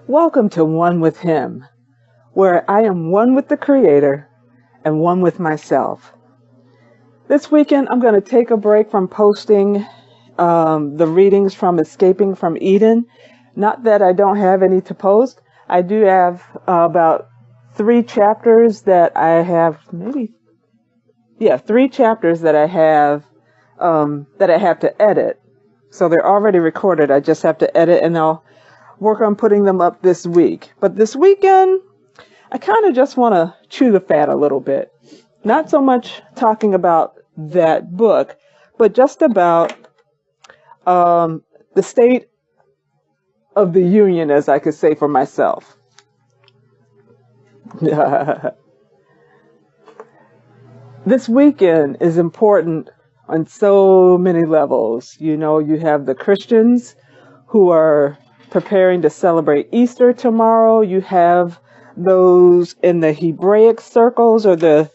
Welcome to One with Him, where I am one with the Creator and one with myself. This weekend, I'm going to take a break from posting the readings from Escaping from Eden. Not that I don't have any to post. I do have about 3 chapters that I have, three chapters that I have to edit. So they're already recorded. I just have to edit, and I'll work on putting them up this week. But this weekend, I kind of just want to chew the fat a little bit. Not so much talking about that book, but just about the state of the union, as I could say for myself. This weekend is important on so many levels. You know, you have the Christians who are preparing to celebrate Easter tomorrow. You have those in the Hebraic circles or the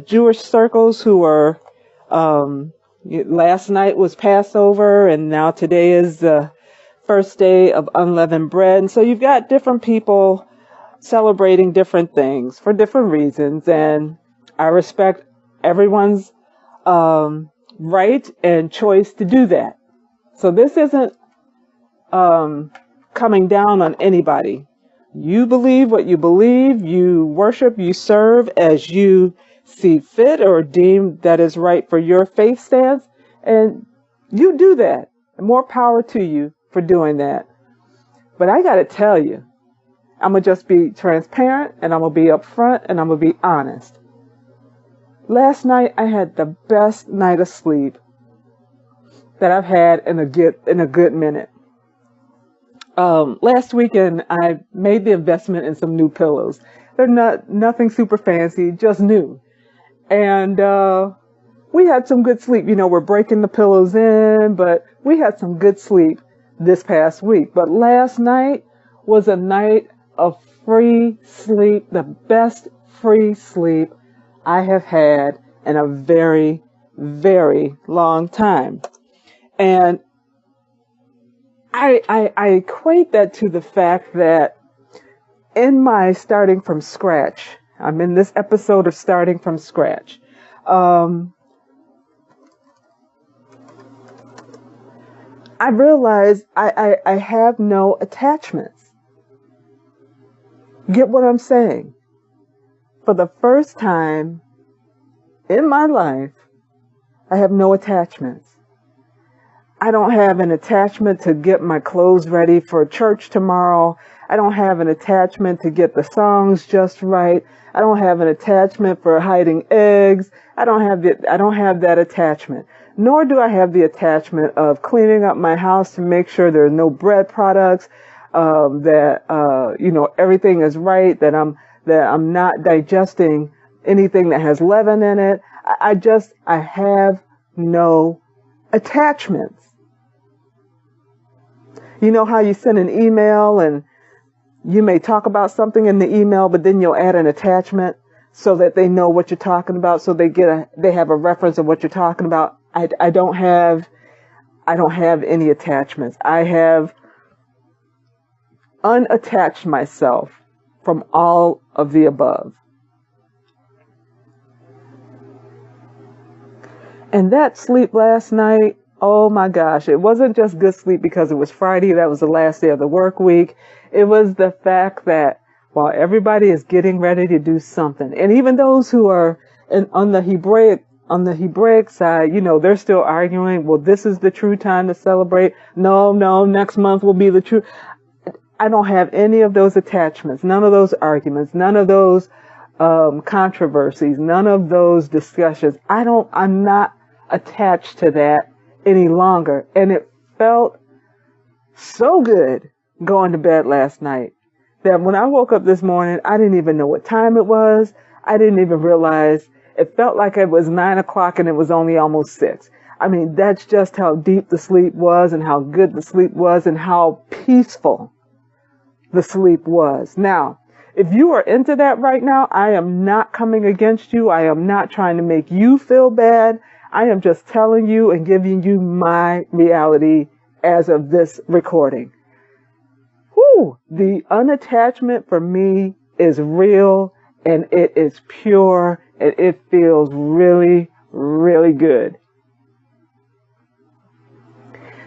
Jewish circles who are, last night was Passover, and now today is the first day of unleavened bread. And so you've got different people celebrating different things for different reasons, and I respect everyone's right and choice to do that. So this isn't coming down on anybody. You believe what you believe, you worship, you serve as you see fit or deem that is right for your faith stance, and you do that. More power to you for doing that. But I gotta tell you, I'm gonna just be transparent, and I'm gonna be upfront, and I'm gonna be honest. Last night I had the best night of sleep that I've had in a good minute. Last weekend I made the investment in some new pillows. They're nothing super fancy, just new. And we had some good sleep. You know, we're breaking the pillows in, but we had some good sleep this past week. But last night was a night of free sleep, the best free sleep I have had in a very, very long time. And I equate that to the fact that in my starting from scratch, I'm in this episode of starting from scratch. I realized I have no attachments. Get what I'm saying? For the first time in my life, I have no attachments. I don't have an attachment to get my clothes ready for church tomorrow. I don't have an attachment to get the songs just right. I don't have an attachment for hiding eggs. I don't have that attachment. Nor do I have the attachment of cleaning up my house to make sure there are no bread products, that everything is right, that I'm not digesting anything that has leaven in it. I have no attachments. You know how you send an email and you may talk about something in the email, but then you'll add an attachment so that they know what you're talking about, so they have a reference of what you're talking about. I don't have any attachments. I have unattached myself from all of the above. And that sleep last night, oh my gosh, it wasn't just good sleep because it was Friday, that was the last day of the work week. It was the fact that while everybody is getting ready to do something, and even those who are on the Hebraic side, you know, they're still arguing, well, this is the true time to celebrate. No, next month will be the true. I don't have any of those attachments, none of those arguments, none of those controversies, none of those discussions. I'm not attached to that any longer. And it felt so good going to bed last night that when I woke up this morning, I didn't even know what time it was. I didn't even realize. It felt like it was 9 o'clock and it was only almost 6. I mean, that's just how deep the sleep was and how good the sleep was and how peaceful the sleep was. Now, if you are into that right now, I am not coming against you. I am not trying to make you feel bad. I am just telling you and giving you my reality as of this recording. Whew. whew, the unattachment for me is real and it is pure and it feels really, really good.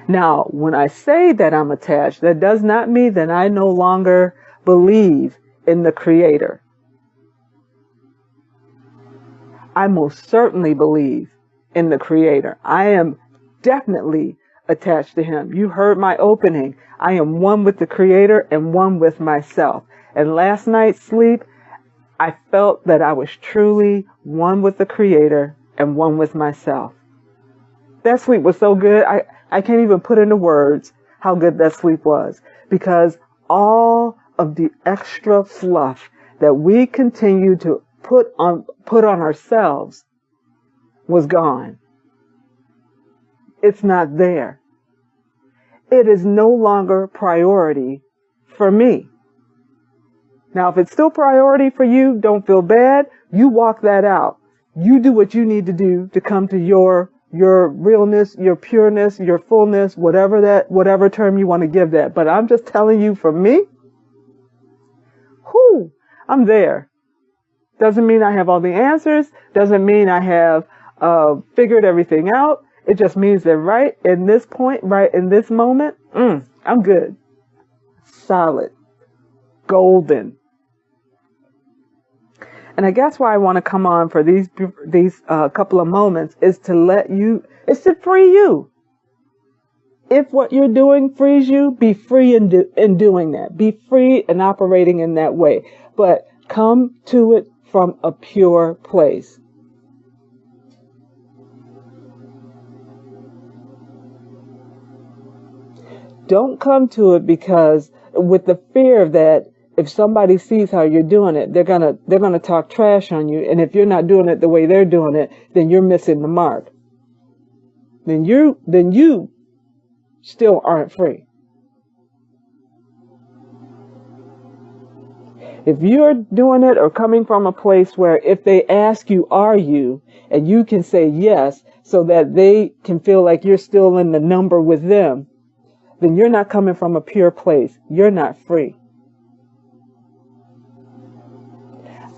Now, when I say that I'm attached, that does not mean that I no longer believe in the Creator. I most certainly believe in the Creator. I am definitely attached to Him. You heard my opening. I am one with the Creator and one with myself. And last night's sleep, I felt that I was truly one with the Creator and one with myself. That sleep was so good. I can't even put into words how good that sleep was, because all of the extra fluff that we continue to put on ourselves was gone. It's not there. It is no longer priority for me. Now, if it's still priority for you, don't feel bad. You walk that out. You do what you need to do to come to your realness, your pureness, your fullness, whatever term you want to give that. But I'm just telling you, for me, I'm there. Doesn't mean I have all the answers. Doesn't mean I have figured everything out. It just means that right in this point, right in this moment, I'm good. Solid. Golden. And I guess why I want to come on for these couple of moments is to free you. If what you're doing frees you, be free in doing that. Be free in operating in that way. But come to it from a pure place. Don't come to it because with the fear that if somebody sees how you're doing it, they're gonna talk trash on you. And if you're not doing it the way they're doing it, then you're missing the mark. Then you still aren't free. If you're doing it or coming from a place where if they ask you, are you, and you can say yes, so that they can feel like you're still in the number with them, then you're not coming from a pure place. You're not free.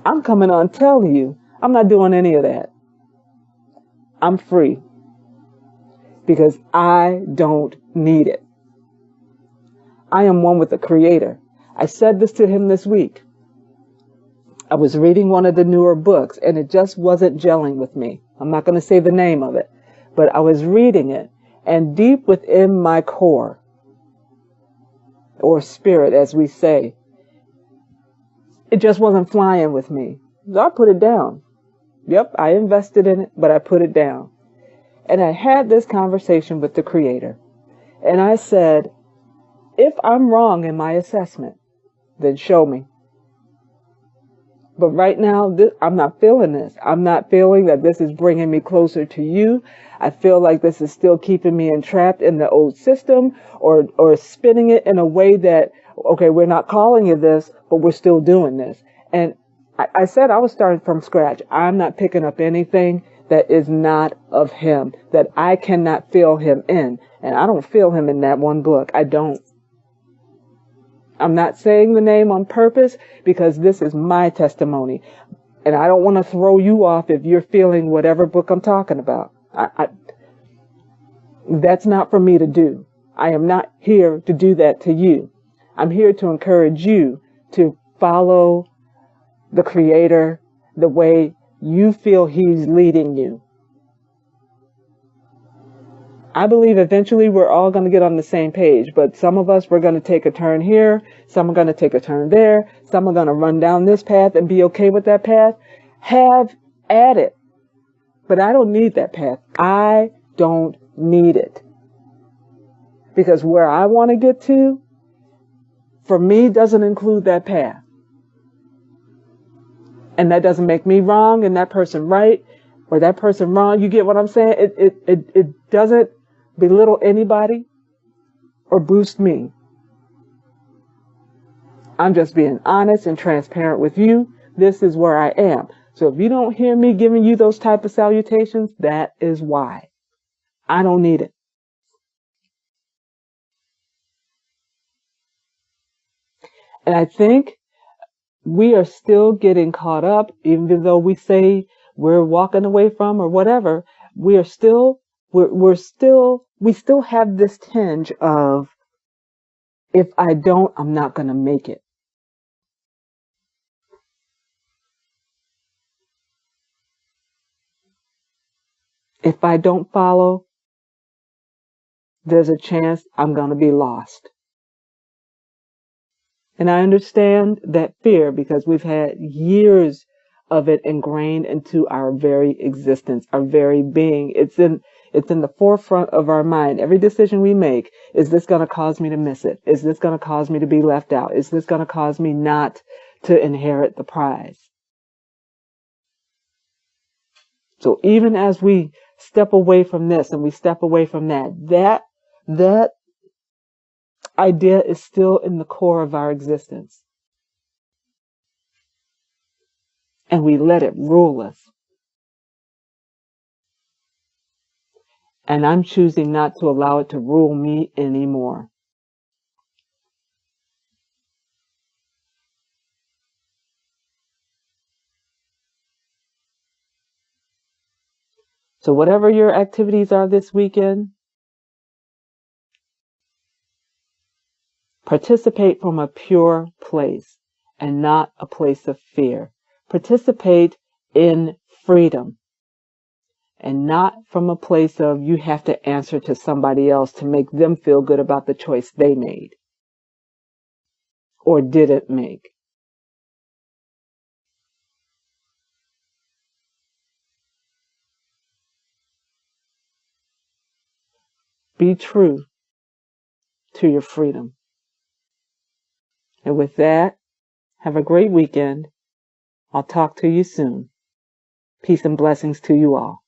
I'm coming on telling you, I'm not doing any of that. I'm free because I don't need it. I am one with the Creator. I said this to Him this week. I was reading one of the newer books and it just wasn't gelling with me. I'm not going to say the name of it, but I was reading it, and deep within my core, or spirit as we say, it just wasn't flying with me. So I put it down. Yep, I invested in it, but I put it down. And I had this conversation with the Creator. And I said, if I'm wrong in my assessment, then show me. But right now, I'm not feeling this. I'm not feeling that this is bringing me closer to you. I feel like this is still keeping me entrapped in the old system, or spinning it in a way that, okay, we're not calling it this, but we're still doing this. And I said I was starting from scratch. I'm not picking up anything that is not of Him, that I cannot feel Him in. And I don't feel Him in that one book. I don't. I'm not saying the name on purpose because this is my testimony. And I don't want to throw you off if you're feeling whatever book I'm talking about. That's not for me to do. I am not here to do that to you. I'm here to encourage you to follow the Creator the way you feel He's leading you. I believe eventually we're all going to get on the same page, but some of us, we're going to take a turn here, some are going to take a turn there, some are going to run down this path and be okay with that path. Have at it. But I don't need that path. I don't need it. Because where I want to get to, for me, doesn't include that path. And that doesn't make me wrong and that person right, or that person wrong. You get what I'm saying? It doesn't belittle anybody or boost me. I'm just being honest and transparent with you. This is where I am. So if you don't hear me giving you those type of salutations, that is why. I don't need it. And I think we are still getting caught up, even though we say we're walking away from or whatever, we are still, we still have this tinge of, if I don't, I'm not going to make it. If I don't follow, there's a chance I'm going to be lost. And I understand that fear because we've had years of it ingrained into our very existence, our very being. It's in the forefront of our mind. Every decision we make, is this going to cause me to miss it? Is this going to cause me to be left out? Is this going to cause me not to inherit the prize? So even as we step away from this and we step away from that idea is still in the core of our existence. And we let it rule us. And I'm choosing not to allow it to rule me anymore. So whatever your activities are this weekend, participate from a pure place and not a place of fear. Participate in freedom and not from a place of you have to answer to somebody else to make them feel good about the choice they made or didn't make. Be true to your freedom. And with that, have a great weekend. I'll talk to you soon. Peace and blessings to you all.